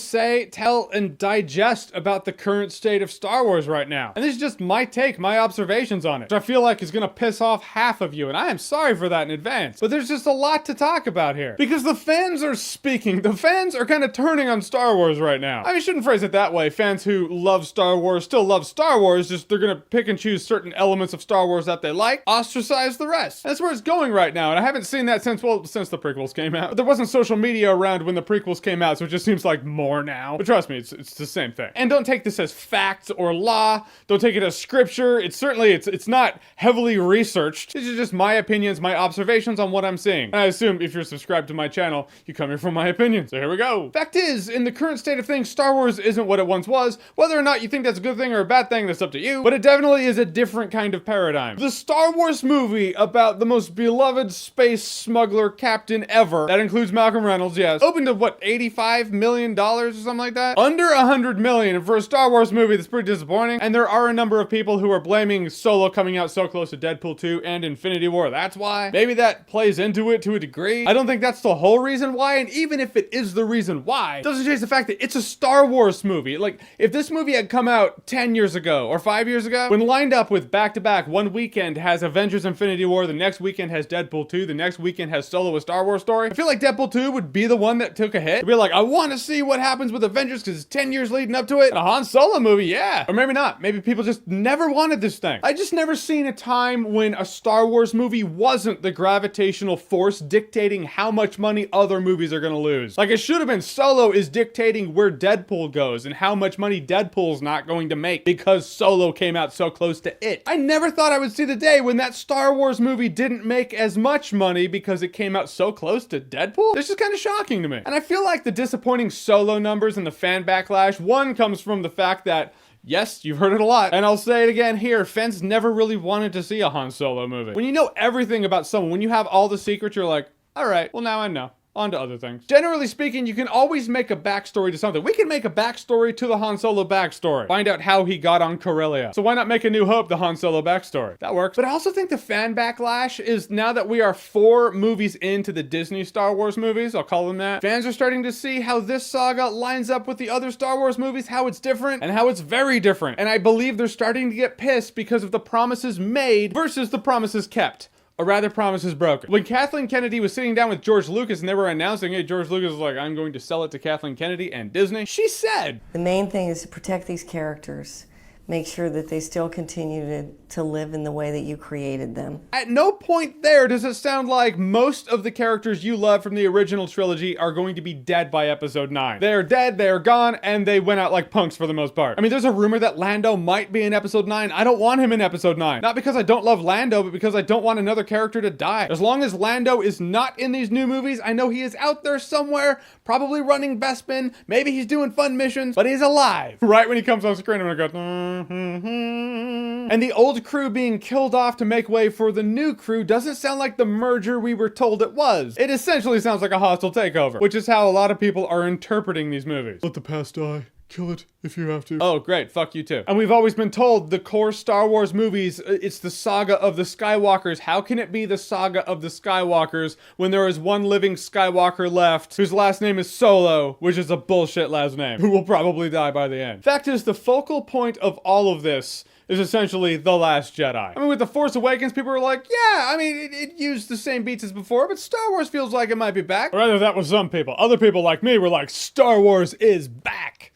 say, tell, and digest about the current state of Star Wars right now. And this is just my take, my observations on it, which I feel like is gonna piss off half of you, and I am sorry for that in advance. But there's just a lot to talk about here. Because the fans are speaking. The fans are kind of turning on Star Wars right now. I mean, I shouldn't phrase it that way. Fans who love Star Wars still love Star Wars, just they're gonna pick and choose certain elements of Star Wars that they like, ostracize the rest. And that's where it's going right now, and I haven't seen that since the prequels came out. But there wasn't social media around when the prequels came out, so it just seems like more now. But trust me, it's the same thing. And don't take this as fact or law. Don't take it as scripture. It's not heavily researched. These are just my opinions, my observations on what I'm seeing. And I assume if you're subscribed to my channel, you come here for my opinion. So here we go. Fact is, in the current state of things, Star Wars isn't what it once was. Whether or not you think that's a good thing or a bad thing, that's up to you. But it definitely is a different kind of paradigm. The Star Wars movie about the most beloved space smuggler captain ever, that includes Malcolm Reynolds, yes, opened to what, $85 million or something like that? Under $100 million. And for a Star Wars movie, that's pretty disappointing. And there are a number of people who are blaming Solo coming out so close to Deadpool 2 and Infinity War. That's why. Maybe that plays into it to a degree. I don't think that's the whole reason why, and even if it is the reason why, it doesn't change the fact that it's a Star Wars movie. Like, if this movie had come out 10 years ago or 5 years ago, when lined up with back-to-back, one weekend has Avengers Infinity War, the next weekend has Deadpool 2, the next weekend has Solo a Star Wars story, I feel like Deadpool 2 would be the one that took a hit. It'd be like, I want to see what happens with Avengers because it's 10 years leading up to it. A Han Solo movie, yeah. Or maybe not. Maybe people just never wanted this thing. I just never seen a time when a Star Wars movie wasn't the gravitational force dictating how much money other movies are gonna lose. Like, it should have been Solo is dictating where Deadpool goes and how much money Deadpool's not going to make because Solo came out so close to it. I never thought I would see the day when that Star Wars movie didn't make as much money because it came out so close to Deadpool. This is kind of shocking to me. And I feel like the disappointing Solo numbers and the fan backlash, one comes from the fact that, yes, you've heard it a lot, and I'll say it again here, fans never really wanted to see a Han Solo movie. When you know everything about someone, when you have all the secrets, you're like, all right, well now I know. On to other things. Generally speaking, you can always make a backstory to something. We can make a backstory to the Han Solo backstory. Find out how he got on Corellia. So why not make A New Hope the Han Solo backstory? That works. But I also think the fan backlash is, now that we are 4 movies into the Disney Star Wars movies, I'll call them that, fans are starting to see how this saga lines up with the other Star Wars movies, how it's different, and how it's very different. And I believe they're starting to get pissed because of the promises made versus the promises kept. Or rather, promises broken. When Kathleen Kennedy was sitting down with George Lucas and they were announcing, hey, George Lucas was like, I'm going to sell it to Kathleen Kennedy and Disney, she said, the main thing is to protect these characters, make sure that they still continue to live in the way that you created them. At no point there does it sound like most of the characters you love from the original trilogy are going to be dead by episode 9. They're dead, they're gone, and they went out like punks for the most part. I mean, there's a rumor that Lando might be in episode 9. I don't want him in episode 9. Not because I don't love Lando, but because I don't want another character to die. As long as Lando is not in these new movies, I know he is out there somewhere, probably running Bespin, maybe he's doing fun missions, but he's alive. Right when he comes on screen, I'm gonna go, and the old crew being killed off to make way for the new crew doesn't sound like the merger we were told it was. It essentially sounds like a hostile takeover, which is how a lot of people are interpreting these movies. Let the past die. Kill it if you have to. Oh, great. Fuck you too. And we've always been told the core Star Wars movies, it's the saga of the Skywalkers. How can it be the saga of the Skywalkers when there is one living Skywalker left whose last name is Solo, which is a bullshit last name, who will probably die by the end? Fact is, the focal point of all of this is essentially The Last Jedi. I mean, with The Force Awakens, people were like, yeah, I mean, it used the same beats as before, but Star Wars feels like it might be back. Or rather, that was some people. Other people like me were like, Star Wars is back.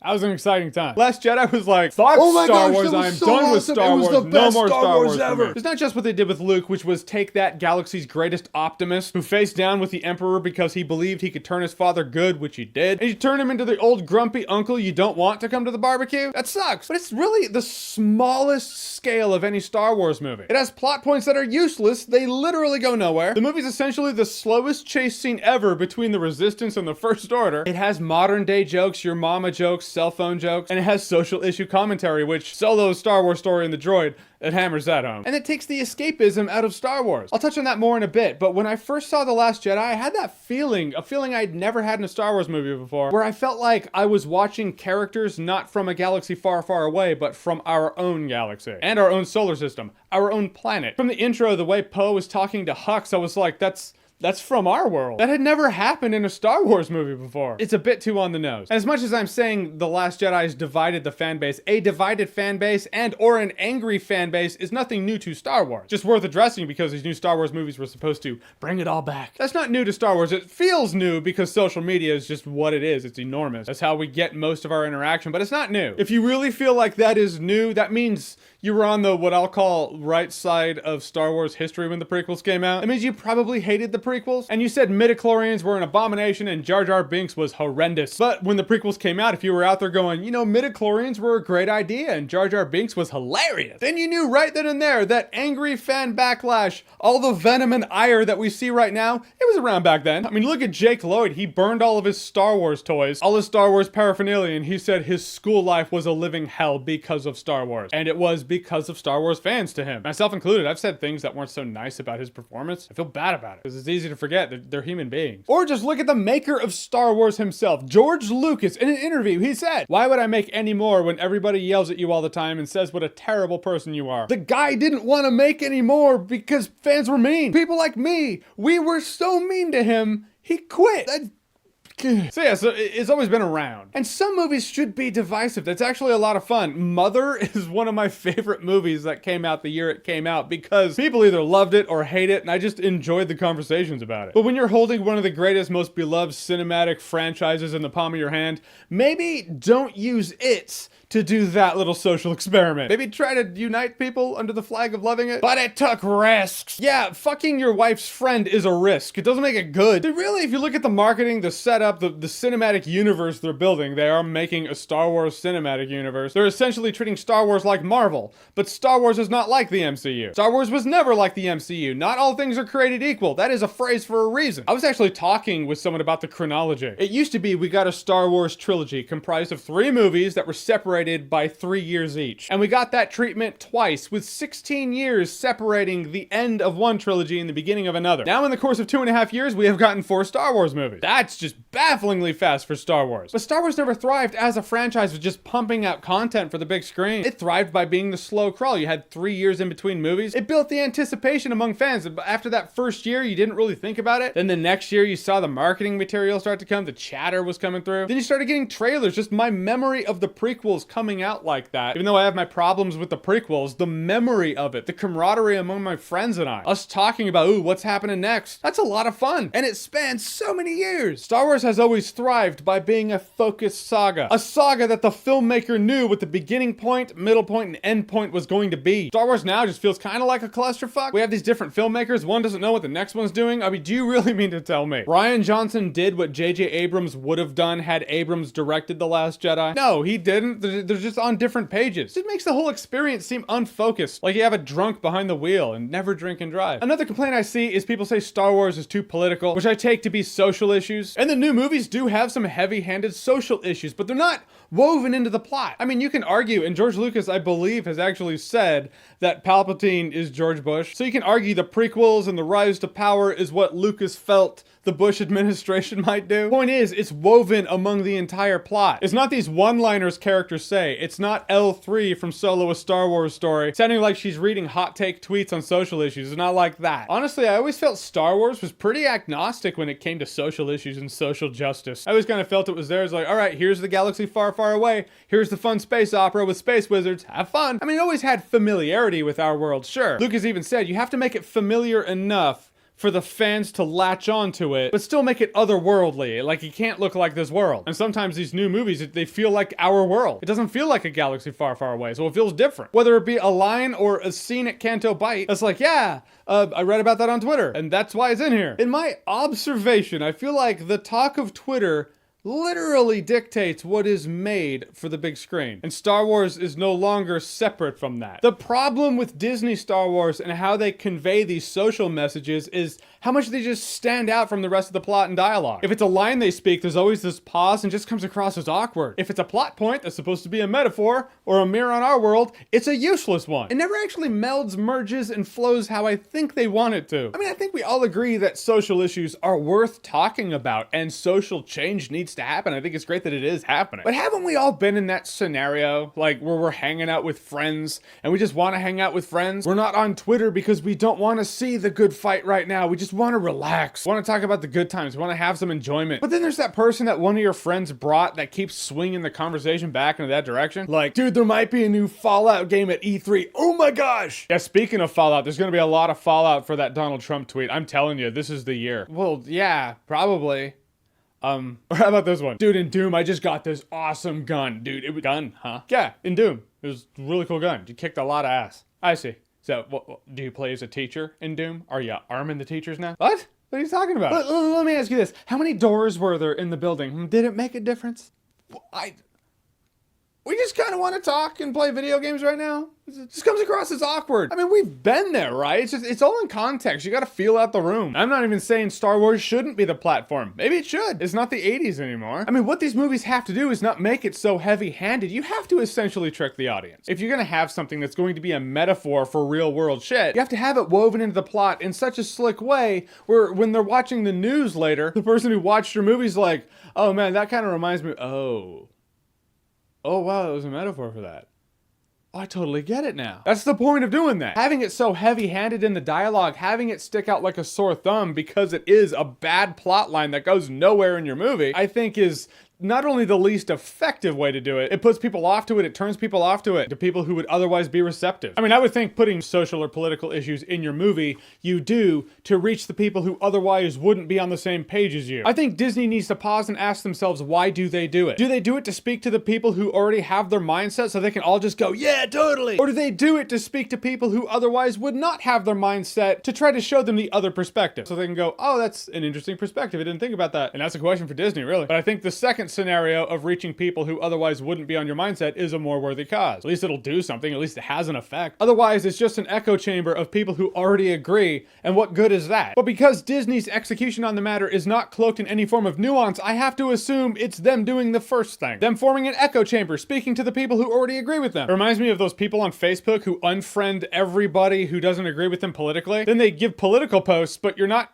That was an exciting time. Last Jedi was like, fuck Star Wars, I'm done with Star Wars, no more Star Wars ever. It's not just what they did with Luke, which was take that galaxy's greatest optimist who faced down with the Emperor because he believed he could turn his father good, which he did, and you turn him into the old grumpy uncle you don't want to come to the barbecue. That sucks, but it's really the smallest scale of any Star Wars movie. It has plot points that are useless, they literally go nowhere. The movie's essentially the slowest chase scene ever between the Resistance and the First Order. It has modern day jokes, your mama jokes, cell phone jokes, and it has social issue commentary, which Solo's Star Wars story and the droid, it hammers that home. And it takes the escapism out of Star Wars. I'll touch on that more in a bit, but when I first saw The Last Jedi, I had that feeling, a feeling I'd never had in a Star Wars movie before, where I felt like I was watching characters not from a galaxy far, far away, but from our own galaxy, and our own solar system, our own planet. From the intro, the way Poe was talking to Hux, I was like, that's That's from our world. That had never happened in a Star Wars movie before. It's a bit too on the nose. And as much as I'm saying The Last Jedi's divided the fan base, a divided fan base and or an angry fan base is nothing new to Star Wars. Just worth addressing because these new Star Wars movies were supposed to bring it all back. That's not new to Star Wars. It feels new because social media is just what it is. It's enormous. That's how we get most of our interaction, but it's not new. If you really feel like that is new, that means you were on the what I'll call right side of Star Wars history when the prequels came out. It means you probably hated the prequels and you said midichlorians were an abomination and Jar Jar Binks was horrendous. But when the prequels came out, if you were out there going, you know, midichlorians were a great idea and Jar Jar Binks was hilarious, then you knew right then and there that angry fan backlash, all the venom and ire that we see right now, it was around back then. I mean, look at Jake Lloyd. He burned all of his Star Wars toys, all his Star Wars paraphernalia, and he said his school life was a living hell because of Star Wars. And it was because of Star Wars fans to him. Myself included, I've said things that weren't so nice about his performance. I feel bad about it because it's easy to forget they're human beings. Or just look at the maker of Star Wars himself, George Lucas. In an interview, he said, "Why would I make any more when everybody yells at you all the time and says what a terrible person you are?" The guy didn't want to make any more because fans were mean. People like me, we were so mean to him, he quit. So yeah, so it's always been around. And some movies should be divisive. That's actually a lot of fun. Mother is one of my favorite movies that came out the year it came out because people either loved it or hate it, and I just enjoyed the conversations about it. But when you're holding one of the greatest, most beloved cinematic franchises in the palm of your hand, maybe don't use it to do that little social experiment. Maybe try to unite people under the flag of loving it. But it took risks. Yeah, fucking your wife's friend is a risk. It doesn't make it good. But really, if you look at the marketing, the setup, the cinematic universe they're building, they are making a Star Wars cinematic universe. They're essentially treating Star Wars like Marvel. But Star Wars is not like the MCU. Star Wars was never like the MCU. Not all things are created equal. That is a phrase for a reason. I was actually talking with someone about the chronology. It used to be we got a Star Wars trilogy comprised of 3 movies that were separated by 3 years each. And we got that treatment twice, with 16 years separating the end of one trilogy and the beginning of another. Now in the course of 2.5 years, we have gotten 4 Star Wars movies. That's just bafflingly fast for Star Wars. But Star Wars never thrived as a franchise with just pumping out content for the big screen. It thrived by being the slow crawl. You had 3 years in between movies. It built the anticipation among fans. After that first year, you didn't really think about it. Then the next year, you saw the marketing material start to come. The chatter was coming through. Then you started getting trailers. Just my memory of the prequels coming out like that, even though I have my problems with the prequels, the memory of it, the camaraderie among my friends and I, us talking about, ooh, what's happening next? That's a lot of fun. And it spans so many years. Star Wars has always thrived by being a focused saga. A saga that the filmmaker knew what the beginning point, middle point, and end point was going to be. Star Wars now just feels kind of like a clusterfuck. We have these different filmmakers. One doesn't know what the next one's doing. I mean, do you really mean to tell me Rian Johnson did what J.J. Abrams would have done had Abrams directed The Last Jedi? No, he didn't. They're just on different pages. It makes the whole experience seem unfocused, like you have a drunk behind the wheel and never drink and drive. Another complaint I see is people say Star Wars is too political, which I take to be social issues. And the new movies do have some heavy-handed social issues, but they're not woven into the plot. I mean, you can argue, and George Lucas, I believe, has actually said that Palpatine is George Bush. So you can argue the prequels and the rise to power is what Lucas felt the Bush administration might do. Point is, it's woven among the entire plot. It's not these one-liners characters say. It's not L3 from Solo: A Star Wars Story sounding like she's reading hot take tweets on social issues. It's not like that. Honestly, I always felt Star Wars was pretty agnostic when it came to social issues and social justice. I always kind of felt it was there. It's like, all right, here's the galaxy far, far away. Here's the fun space opera with space wizards. Have fun. I mean, it always had familiarity with our world, sure. Lucas even said, you have to make it familiar enough for the fans to latch on to it, but still make it otherworldly. Like, it can't look like this world. And sometimes these new movies, they feel like our world. It doesn't feel like a galaxy far, far away, so it feels different. Whether it be a line or a scene at Canto Bight, it's like, yeah, I read about that on Twitter, and that's why it's in here. In my observation, I feel like the talk of Twitter literally dictates what is made for the big screen. And Star Wars is no longer separate from that. The problem with Disney Star Wars and how they convey these social messages is how much they just stand out from the rest of the plot and dialogue. If it's a line they speak, there's always this pause and just comes across as awkward. If it's a plot point that's supposed to be a metaphor or a mirror on our world, it's a useless one. It never actually melds, merges, and flows how I think they want it to. I mean, I think we all agree that social issues are worth talking about and social change needs to happen. I think it's great that it is happening. But haven't we all been in that scenario, like where we're hanging out with friends and we just want to hang out with friends? We're not on Twitter because we don't want to see the good fight right now. We just want to relax, want to talk about the good times, want to have some enjoyment. But then there's that person that one of your friends brought that keeps swinging the conversation back into that direction. Like, dude, there might be a new Fallout game at E3. Oh my gosh. Yeah, speaking of Fallout, there's going to be a lot of Fallout for that Donald Trump tweet. I'm telling you, this is the year. Well, yeah, probably. Or how about this one? Dude, in Doom, I just got this awesome gun. Dude, it was gun, huh? Yeah, in Doom. It was a really cool gun. You kicked a lot of ass. I see. So, do you play as a teacher in Doom? Are you arming the teachers now? What? What are you talking about? Let me ask you this. How many doors were there in the building? Did it make a difference? We just kind of want to talk and play video games right now. It just comes across as awkward. I mean, we've been there, right? It's all in context. You got to feel out the room. I'm not even saying Star Wars shouldn't be the platform. Maybe it should. It's not the 80s anymore. I mean, what these movies have to do is not make it so heavy-handed. You have to essentially trick the audience. If you're going to have something that's going to be a metaphor for real-world shit, you have to have it woven into the plot in such a slick way where when they're watching the news later, the person who watched your movie's like, oh man, that kind of reminds me, Oh, wow, that was a metaphor for that. Oh, I totally get it now. That's the point of doing that. Having it so heavy-handed in the dialogue, having it stick out like a sore thumb because it is a bad plot line that goes nowhere in your movie, I think is not only the least effective way to do it, it puts people off to it, it turns people off to it, to people who would otherwise be receptive. I mean, I would think putting social or political issues in your movie, you do to reach the people who otherwise wouldn't be on the same page as you. I think Disney needs to pause and ask themselves, why do they do it? Do they do it to speak to the people who already have their mindset so they can all just go, yeah, totally? Or do they do it to speak to people who otherwise would not have their mindset to try to show them the other perspective? So they can go, oh, that's an interesting perspective. I didn't think about that. And that's a question for Disney, really. But I think the second scenario of reaching people who otherwise wouldn't be on your mindset is a more worthy cause. At least it'll do something. At least it has an effect. Otherwise, it's just an echo chamber of people who already agree. And what good is that? But because Disney's execution on the matter is not cloaked in any form of nuance, I have to assume it's them doing the first thing. Them forming an echo chamber, speaking to the people who already agree with them. It reminds me of those people on Facebook who unfriend everybody who doesn't agree with them politically. Then they give political posts, but you're not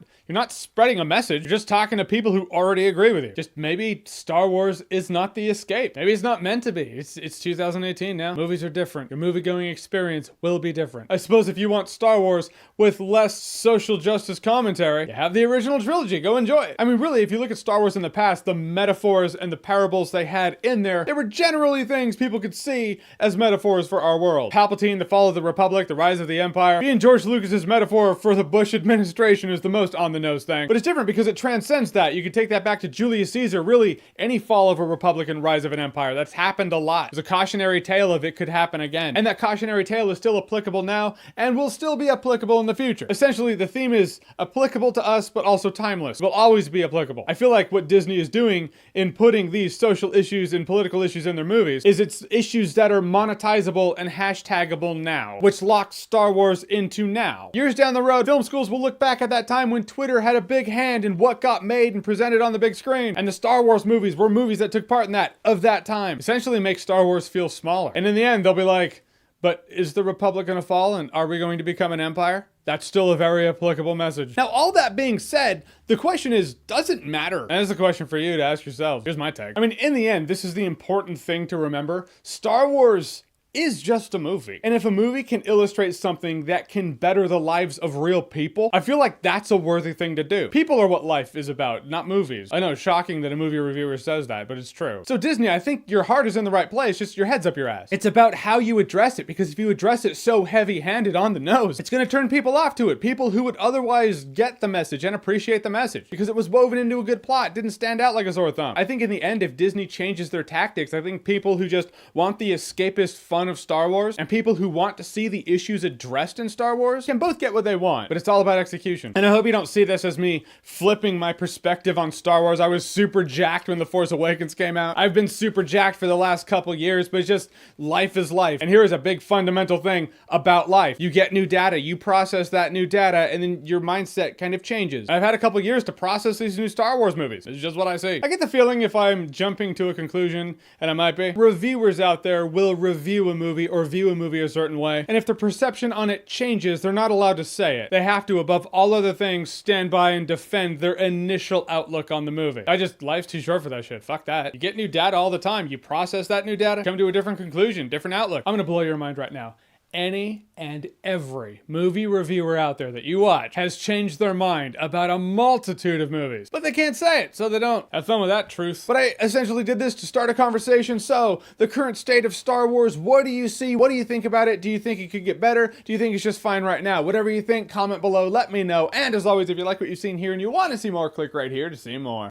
spreading a message. You're just talking to people who already agree with you. Just maybe Star Wars is not the escape. Maybe it's not meant to be. It's 2018 now. Movies are different. Your movie-going experience will be different. I suppose if you want Star Wars with less social justice commentary, you have the original trilogy. Go enjoy it. I mean, really, if you look at Star Wars in the past, the metaphors and the parables they had in there, they were generally things people could see as metaphors for our world. Palpatine, the fall of the Republic, the rise of the Empire. Being George Lucas's metaphor for the Bush administration is the most on-the-nose thing. But it's different because it transcends that. You could take that back to Julius Caesar, really any fall of a republic and rise of an empire. That's happened a lot. There's a cautionary tale of it could happen again. And that cautionary tale is still applicable now and will still be applicable in the future. Essentially, the theme is applicable to us, but also timeless. It will always be applicable. I feel like what Disney is doing in putting these social issues and political issues in their movies is it's issues that are monetizable and hashtagable now, which locks Star Wars into now. Years down the road, film schools will look back at that time when Twitter had a big hand in what got made and presented on the big screen. And the Star Wars movies were movies that took part in that, of that time. Essentially make Star Wars feel smaller. And in the end, they'll be like, but is the Republic gonna fall and are we going to become an empire? That's still a very applicable message. Now, all that being said, the question is, does it matter? And that's the question for you to ask yourself. Here's my take. I mean, in the end, this is the important thing to remember. Star Wars is just a movie. And if a movie can illustrate something that can better the lives of real people, I feel like that's a worthy thing to do. People are what life is about, not movies. I know, shocking that a movie reviewer says that, but it's true. So Disney, I think your heart is in the right place, just your head's up your ass. It's about how you address it, because if you address it so heavy-handed on the nose, it's gonna turn people off to it. People who would otherwise get the message and appreciate the message, because it was woven into a good plot, didn't stand out like a sore thumb. I think in the end, if Disney changes their tactics, I think people who just want the escapist fun of Star Wars and people who want to see the issues addressed in Star Wars can both get what they want, but it's all about execution. And I hope you don't see this as me flipping my perspective on Star Wars. I was super jacked when The Force Awakens came out. I've been super jacked for the last couple years, but it's just life is life. And here is a big fundamental thing about life. You get new data, you process that new data, and then your mindset kind of changes. I've had a couple years to process these new Star Wars movies. It's just what I see. I get the feeling if I'm jumping to a conclusion, and I might be, reviewers out there will review a movie or view a movie a certain way, and if the perception on it changes, they're not allowed to say it. They have to, above all other things, stand by and defend their initial outlook on the movie. Life's too short for that shit. Fuck that. You get new data all the time. You process that new data, come to a different conclusion, different outlook. I'm gonna blow your mind right now. any and every movie reviewer out there that you watch has changed their mind about a multitude of movies. But they can't say it, so they don't. Have fun with that, truth. But I essentially did this to start a conversation. So, the current state of Star Wars, what do you see? What do you think about it? Do you think it could get better? Do you think it's just fine right now? Whatever you think, comment below, let me know. And as always, if you like what you've seen here and you want to see more, click right here to see more.